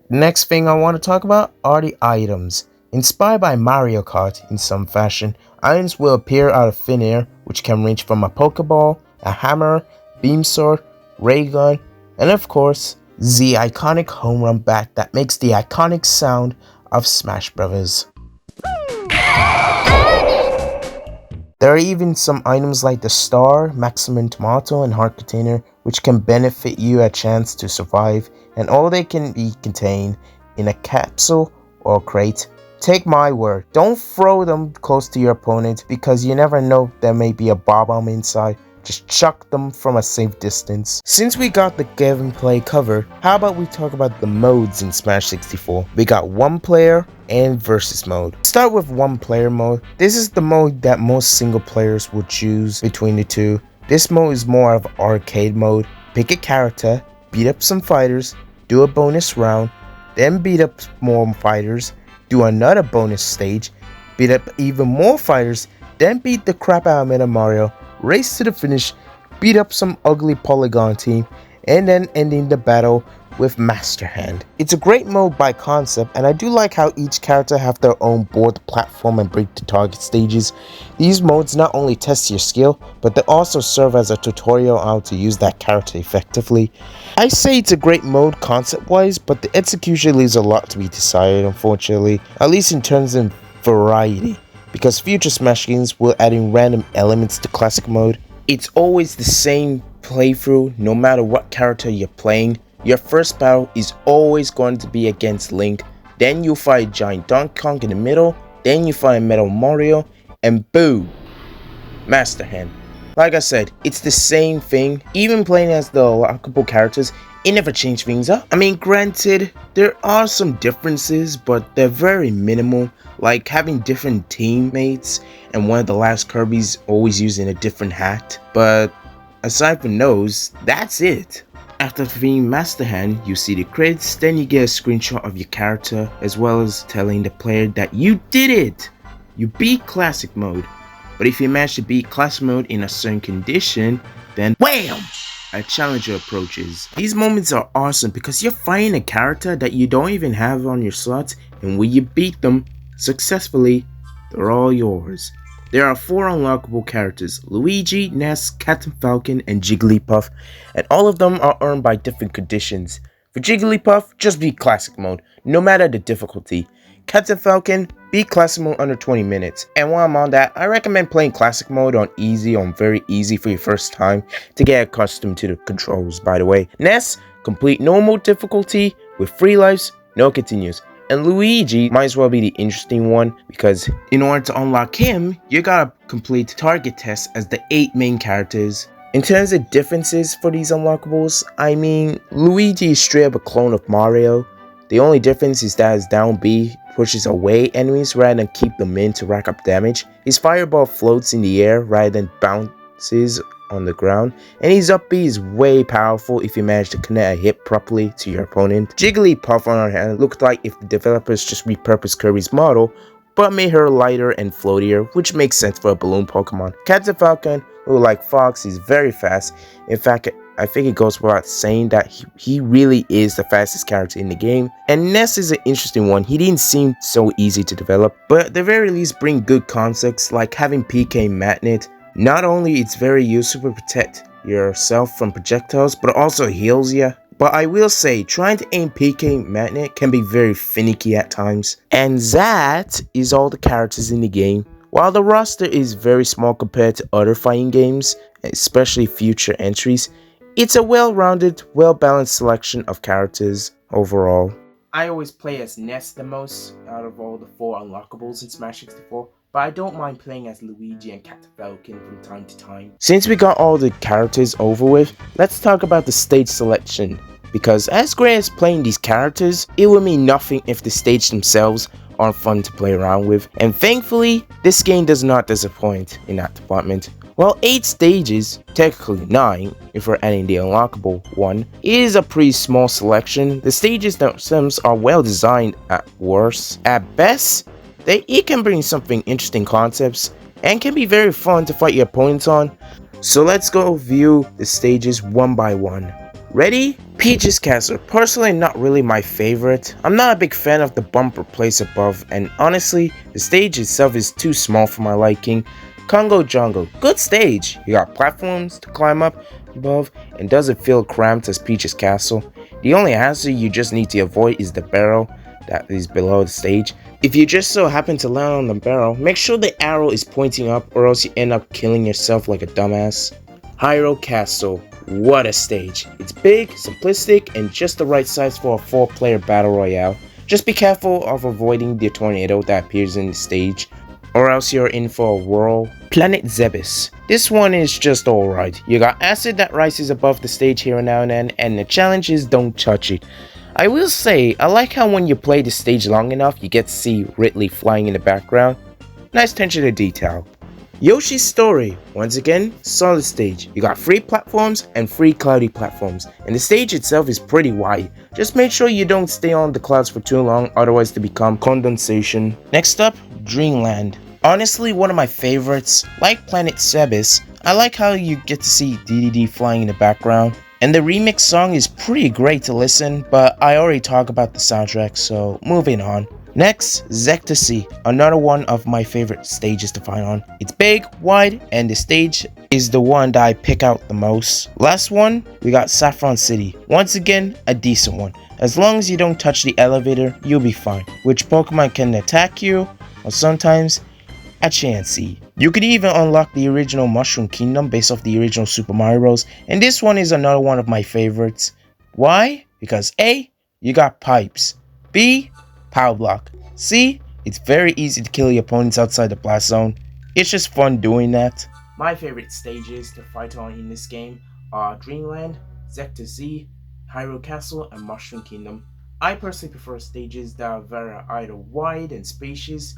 The next thing I want to talk about are the items. Inspired by Mario Kart in some fashion, items will appear out of thin air, which can range from a Pokeball, a hammer, beam sword, ray gun, and of course, the iconic home run bat that makes the iconic sound of Smash Brothers. There are even some items like the Star, Maximum Tomato, and Heart Container, which can benefit you a chance to survive, and all they can be contained in a capsule or crate. Take my word, don't throw them close to your opponent because you never know, there may be a bomb inside. Just chuck them from a safe distance. Since we got the gameplay covered, how about we talk about the modes in Smash 64? We got one player and versus mode. Start with one player mode. This is the mode that most single players will choose between the two. This mode is more of arcade mode. Pick a character, beat up some fighters, do a bonus round, then beat up more fighters, do another bonus stage, beat up even more fighters, then beat the crap out of Meta Mario, race to the finish, beat up some ugly polygon team, and then ending the battle with Master Hand. It's a great mode by concept, and I do like how each character have their own board platform and break the target stages. These modes not only test your skill, but they also serve as a tutorial on how to use that character effectively. I say it's a great mode concept wise, but the execution leaves a lot to be desired, unfortunately, at least in terms of variety, because future Smash games will add in random elements to classic mode. It's always the same playthrough no matter what character you're playing. Your first battle is always going to be against Link, then you fight Giant Donkey Kong in the middle, then you fight Metal Mario, and boom, Master Hand. Like I said, it's the same thing. Even playing as the lockable characters, it never changed things up. I mean, granted, there are some differences, but they're very minimal, like having different teammates and one of the last Kirby's always using a different hat. But aside from those, that's it. After defeating Master Hand, you see the credits, then you get a screenshot of your character, as well as telling the player that you did it! You beat Classic Mode. But if you manage to beat Classic Mode in a certain condition, then wham! A challenger approaches. These moments are awesome because you're fighting a character that you don't even have on your slots, and when you beat them successfully, they're all yours. There are 4 unlockable characters: Luigi, Ness, Captain Falcon, and Jigglypuff, and all of them are earned by different conditions. For Jigglypuff, just beat Classic Mode, no matter the difficulty. Captain Falcon, beat Classic Mode under 20 minutes. And while I'm on that, I recommend playing Classic Mode on easy, on very easy for your first time to get accustomed to the controls, by the way. Ness, complete normal difficulty with 3 lives, no continues. And Luigi might as well be the interesting one, because in order to unlock him, you gotta complete target tests as the 8 main characters. In terms of differences for these unlockables, I mean, Luigi is straight up a clone of Mario. The only difference is that his down B pushes away enemies rather than keep them in to rack up damage. His fireball floats in the air rather than bounces on the ground, and his up B is way powerful if you manage to connect a hit properly to your opponent. Jigglypuff, on the other hand, looked like if the developers just repurposed Kirby's model, but made her lighter and floatier, which makes sense for a balloon Pokemon. Captain Falcon, who like Fox, is very fast. In fact, I think it goes without saying that he really is the fastest character in the game. And Ness is an interesting one. He didn't seem so easy to develop, but at the very least bring good concepts like having PK Magnet. Not only it's very useful to protect yourself from projectiles, but also heals you. But I will say, trying to aim PK Magnet can be very finicky at times. And that is all the characters in the game. While the roster is very small compared to other fighting games, especially future entries, it's a well-rounded, well-balanced selection of characters overall. I always play as Ness the most out of all the 4 unlockables in Smash 64, but I don't mind playing as Luigi and Captain Falcon from time to time. Since we got all the characters over with, let's talk about the stage selection, because as great as playing these characters, it would mean nothing if the stage themselves aren't fun to play around with, and thankfully, this game does not disappoint in that department. While 8 stages, technically 9 if we're adding the unlockable one, is a pretty small selection. The stages themselves are well designed at worst. At best, it can bring something interesting concepts and can be very fun to fight your opponents on. So let's go view the stages one by one. Ready? Peach's Castle. Personally, not really my favorite. I'm not a big fan of the bumper place above, and honestly, the stage itself is too small for my liking. Congo Jungle. Good stage. You got platforms to climb up above, and doesn't feel cramped as Peach's Castle. The only hazard you just need to avoid is the barrel that is below the stage. If you just so happen to land on the barrel, make sure the arrow is pointing up or else you end up killing yourself like a dumbass. Hyrule Castle. What a stage. It's big, simplistic, and just the right size for a 4-player battle royale. Just be careful of avoiding the tornado that appears in the stage, or else you're in for a whirl. Planet Zebes. This one is just alright. You got acid that rises above the stage here and now and then, and the challenge is don't touch it. I will say, I like how when you play the stage long enough, you get to see Ridley flying in the background. Nice attention to detail. Yoshi's Story. Once again, solid stage. You got 3 platforms and 3 cloudy platforms, and the stage itself is pretty wide. Just make sure you don't stay on the clouds for too long, otherwise they become condensation. Next up, Dreamland. Honestly, one of my favorites. Like Planet Zebes, I like how you get to see DDD flying in the background. And the remix song is pretty great to listen, but I already talked about the soundtrack, so moving on. Next, Zectasy, another one of my favorite stages to find on. It's big, wide, and the stage is the one that I pick out the most. Last one, we got Saffron City. Once again, a decent one. As long as you don't touch the elevator, you'll be fine. Which Pokemon can attack you, or sometimes a Chansey. You could even unlock the original Mushroom Kingdom based off the original Super Mario Bros. And this one is another one of my favorites. Why? Because A, you got pipes. B, power block. C, it's very easy to kill your opponents outside the blast zone. It's just fun doing that. My favorite stages to fight on in this game are Dreamland, Zectasy, Hyrule Castle, and Mushroom Kingdom. I personally prefer stages that are very either wide and spacious,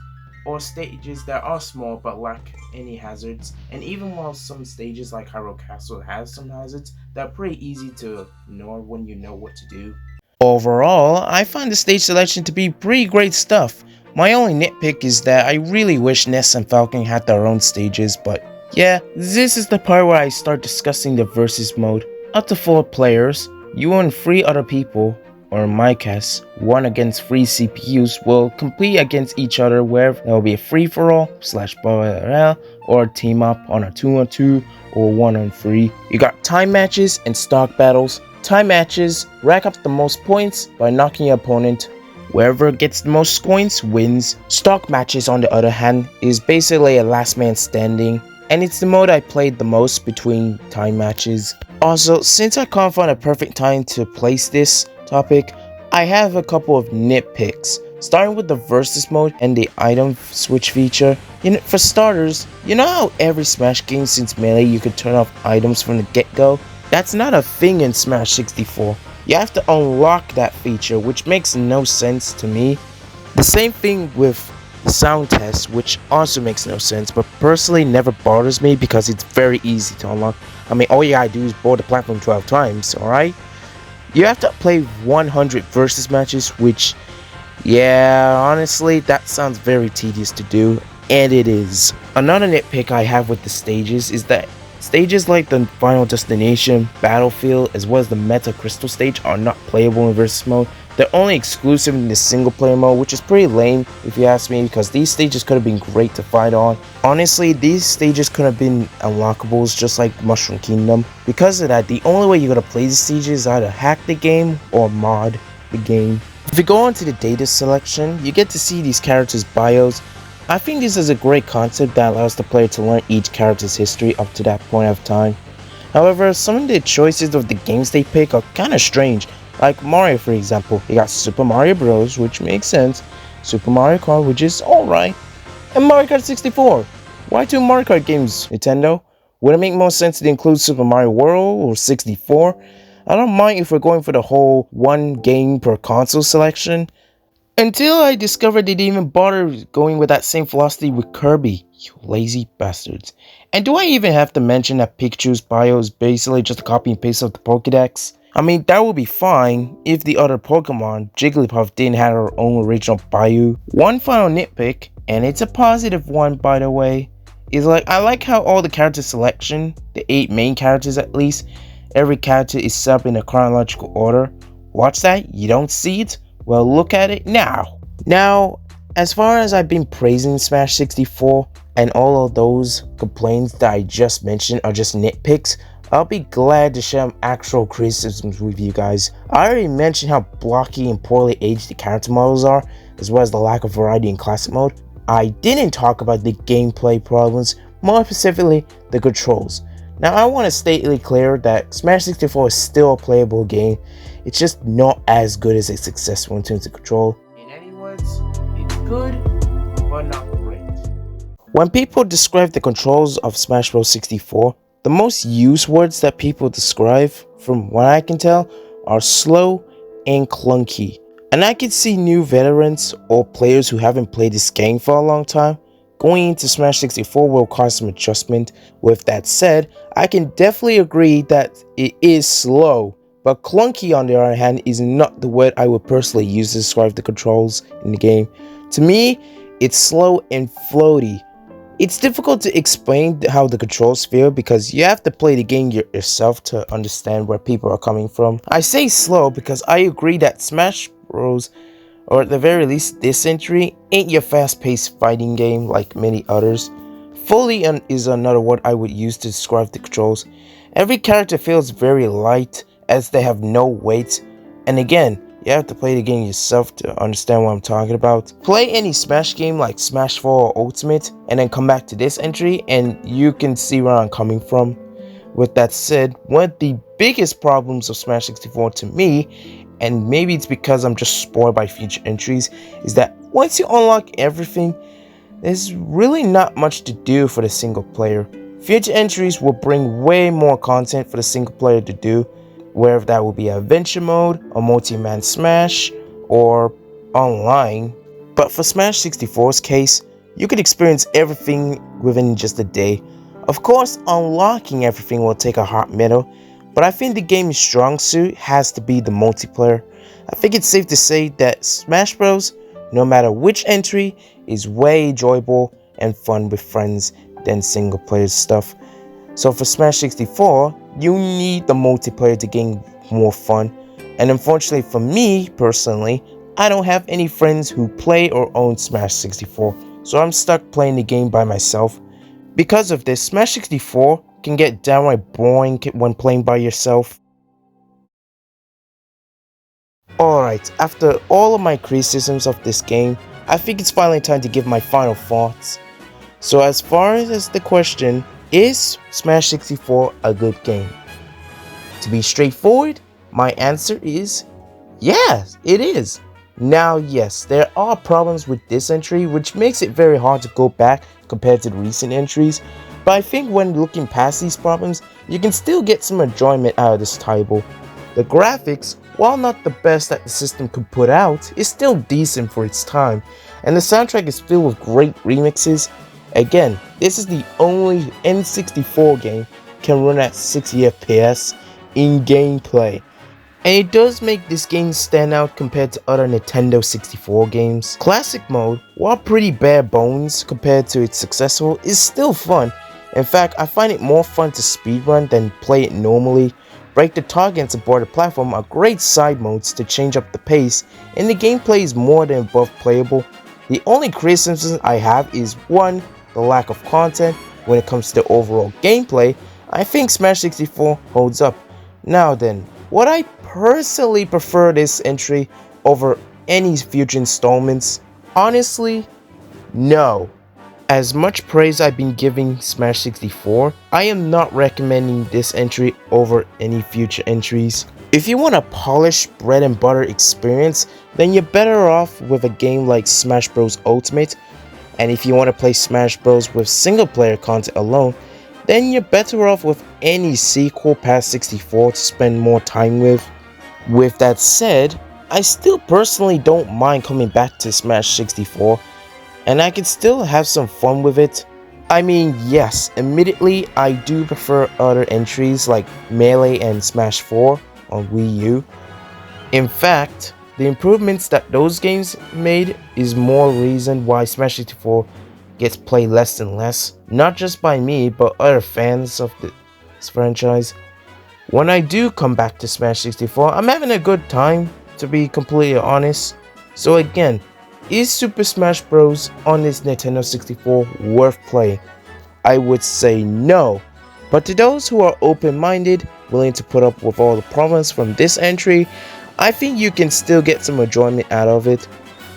or stages that are small but lack any hazards. And even while some stages like Hyrule Castle has some hazards, they're pretty easy to ignore when you know what to do. Overall, I find the stage selection to be pretty great stuff. My only nitpick is that I really wish Ness and Falcon had their own stages, but yeah, this is the part where I start discussing the versus mode. Up to 4 players, you and 3 other people, or in my case, 1 against 3 CPUs, will compete against each other where there will be a free-for-all / battle royale or a team up on a 2-on-2 or 1-on-3. You got time matches and stock battles. Time matches rack up the most points by knocking your opponent. Whoever gets the most coins wins. Stock matches, on the other hand, is basically a last man standing, and it's the mode I played the most between time matches. Also, since I can't find a perfect time to place this topic, I have a couple of nitpicks, starting with the versus mode and the item switch feature. For starters, you know how every Smash game since Melee you could turn off items from the get-go? That's not a thing in Smash 64. You have to unlock that feature, which makes no sense to me. The same thing with the sound test, which also makes no sense, but personally never bothers me because it's very easy to unlock. I mean, all you gotta do is board the platform 12 times, alright? You have to play 100 versus matches, which, yeah, honestly, that sounds very tedious to do, and it is. Another nitpick I have with the stages is that stages like the Final Destination, Battlefield, as well as the Meta Crystal stage are not playable in versus mode. They're only exclusive in the single player mode, which is pretty lame if you ask me, because these stages could have been great to fight on. Honestly, these stages could have been unlockables just like Mushroom Kingdom. Because of that, the only way you're gonna play these stages is either hack the game or mod the game. If you go on to the data selection, you get to see these characters' bios. I think this is a great concept that allows the player to learn each character's history up to that point of time. However, some of the choices of the games they pick are kinda strange. Like Mario, for example, you got Super Mario Bros, which makes sense, Super Mario Kart, which is alright, and Mario Kart 64. Why 2 Mario Kart games, Nintendo? Would it make more sense to include Super Mario World or 64? I don't mind if we're going for the whole 1 game per console selection. Until I discovered they didn't even bother going with that same philosophy with Kirby, you lazy bastards. And do I even have to mention that Pikachu's bio is basically just a copy and paste of the Pokédex? I mean, that would be fine if the other Pokemon, Jigglypuff, didn't have her own original bio. One final nitpick, and it's a positive one by the way, is like I like how all the character selection, the 8 main characters at least, every character is set up in a chronological order. Watch that? You don't see it? Well, look at it now. Now, as far as I've been praising Smash 64 and all of those complaints that I just mentioned are just nitpicks, I'll be glad to share actual criticisms with you guys. I already mentioned how blocky and poorly aged the character models are, as well as the lack of variety in classic mode. I didn't talk about the gameplay problems, more specifically the controls. Now I want to state it clear that Smash 64 is still a playable game, it's just not as good as its successor in terms of control. In any words, it's good, but not great. When people describe the controls of Smash Bros. 64, the most used words that people describe, from what I can tell, are slow and clunky. And I can see new veterans or players who haven't played this game for a long time going into Smash 64 will cause some adjustment. With that said, I can definitely agree that it is slow, but clunky on the other hand is not the word I would personally use to describe the controls in the game. To me, it's slow and floaty. It's difficult to explain how the controls feel because you have to play the game yourself to understand where people are coming from. I say slow because I agree that Smash Bros, or at the very least this entry, ain't your fast-paced fighting game like many others. Floaty is another word I would use to describe the controls. Every character feels very light as they have no weight, and again, you have to play the game yourself to understand what I'm talking about. Play any Smash game like Smash 4 or Ultimate and then come back to this entry and you can see where I'm coming from. With that said, one of the biggest problems of Smash 64 to me, and maybe it's because I'm just spoiled by future entries, is that once you unlock everything, there's really not much to do for the single player. Future entries will bring way more content for the single player to do, whether that will be adventure mode, a multi-man Smash, or online. But for Smash 64's case, you could experience everything within just a day. Of course, unlocking everything will take a hot minute, but I think the game's strong suit has to be the multiplayer. I think it's safe to say that Smash Bros, no matter which entry, is way enjoyable and fun with friends than single player stuff. So for Smash 64, you need the multiplayer to gain more fun. And unfortunately for me, personally, I don't have any friends who play or own Smash 64. So I'm stuck playing the game by myself. Because of this, Smash 64 can get downright boring when playing by yourself. Alright, after all of my criticisms of this game, I think it's finally time to give my final thoughts. So as far as the question, is Smash 64 a good game? To be straightforward, my answer is yes, it is. Now yes, there are problems with this entry which makes it very hard to go back compared to the recent entries, but I think when looking past these problems, you can still get some enjoyment out of this title. The graphics, while not the best that the system could put out, is still decent for its time, and the soundtrack is filled with great remixes. Again, this is the only N64 game can run at 60 FPS in gameplay, and it does make this game stand out compared to other Nintendo 64 games. Classic mode, while pretty bare bones compared to its successor, is still fun. In fact, I find it more fun to speedrun than play it normally. Break the Targets aboard the platform are great side modes to change up the pace, and the gameplay is more than above playable. The only criticism I have is 1. The lack of content. When it comes to the overall gameplay, I think Smash 64 holds up. Now then, would I personally prefer this entry over any future installments? Honestly, no. As much praise I've been giving Smash 64, I am not recommending this entry over any future entries. If you want a polished bread and butter experience, then you're better off with a game like Smash Bros. Ultimate. And if you want to play Smash Bros. With single player content alone, then you're better off with any sequel past 64 to spend more time with. With that said, I still personally don't mind coming back to Smash 64, and I can still have some fun with it. I mean, yes, admittedly, I do prefer other entries like Melee and Smash 4 on Wii U. In fact, the improvements that those games made is more reason why Smash 64 gets played less and less, not just by me but other fans of this franchise. When I do come back to Smash 64, I'm having a good time, to be completely honest. So again, is Super Smash Bros. On this Nintendo 64 worth playing? I would say no. But to those who are open-minded, willing to put up with all the problems from this entry, I think you can still get some enjoyment out of it.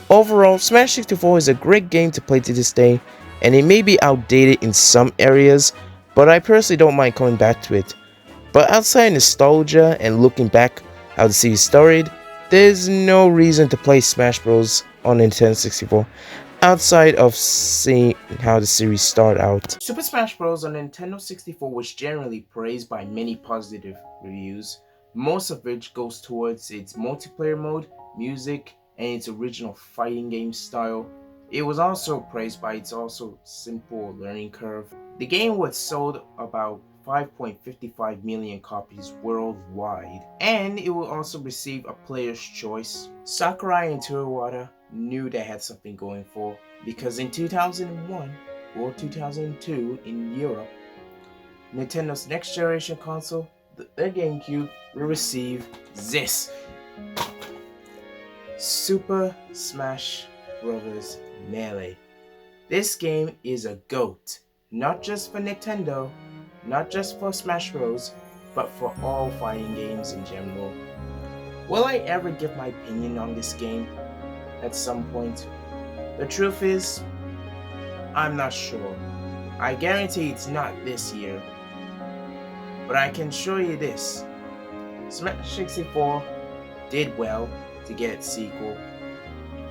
Overall, Smash 64 is a great game to play to this day, and it may be outdated in some areas, but I personally don't mind coming back to it. But outside nostalgia and looking back how the series started, there's no reason to play Smash Bros. On Nintendo 64 outside of seeing how the series started out. Super Smash Bros. On Nintendo 64 was generally praised by many positive reviews, most of which goes towards its multiplayer mode, music, and its original fighting game style. It was also praised by its also simple learning curve. The game was sold about 5.55 million copies worldwide, and it will also receive a Player's Choice. Sakurai and Iwata knew they had something going for, because in 2001 or 2002 in Europe, Nintendo's next generation console, the GameCube, will receive this: Super Smash Bros. Melee. This game is a GOAT, not just for Nintendo, not just for Smash Bros., but for all fighting games in general. Will I ever give my opinion on this game at some point? The truth is, I'm not sure. I guarantee it's not this year. But I can show you this: Smash 64 did well to get its sequel,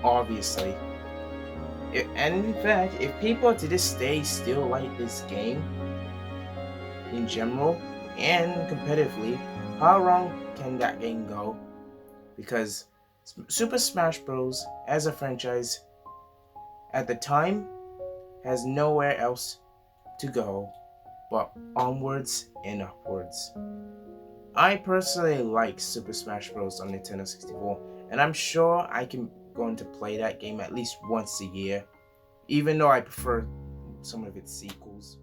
obviously. And in fact, if people to this day still like this game, in general and competitively, how wrong can that game go? Because Super Smash Bros. As a franchise at the time has nowhere else to go but onwards and upwards. I personally like Super Smash Bros. On Nintendo 64, and I'm sure I can going to play that game at least once a year, even though I prefer some of its sequels.